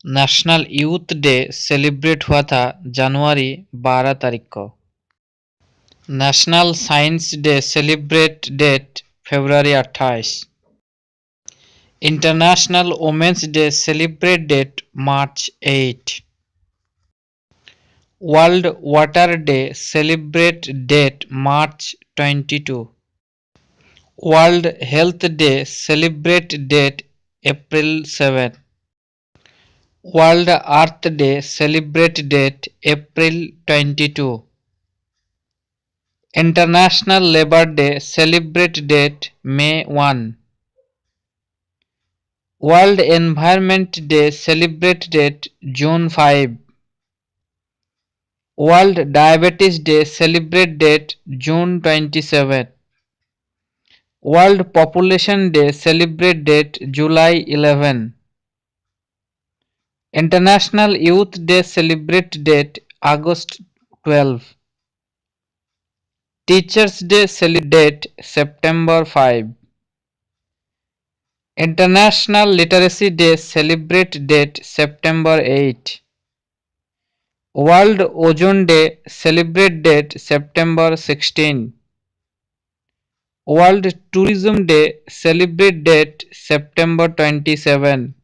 National youth day celebrate हुआ था जनवरी 12 तारीख को। National science day celebrate date February 28। International women's day celebrate date March 8। World water day celebrate date March 22। World health day celebrate date April 7. World Earth Day celebrate date April 22. International Labour Day celebrate date May 1. World Environment Day celebrate date June 5. World Diabetes Day celebrate date June 27. World Population Day celebrate date July 11. International Youth Day celebrate date August 12. Teachers Day celebrate date September 5. International Literacy Day celebrate date September 8. World Ozone Day celebrate date September 16. World Tourism Day celebrate date September 27.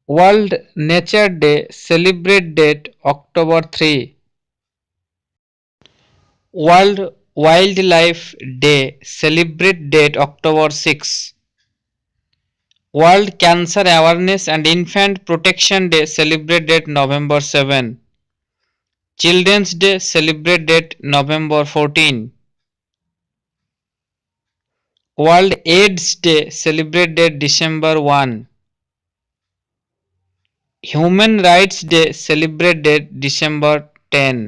World Nature Day celebrate date October 3. World Wildlife Day celebrate date October 6. World Cancer Awareness and Infant Protection Day celebrate date November 7. Children's Day celebrate date November 14. World AIDS Day celebrate date December 1. Human Rights Day celebrate date December 10.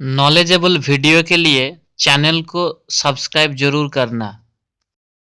Knowledgeable video के लिए channel को subscribe जरूर करना।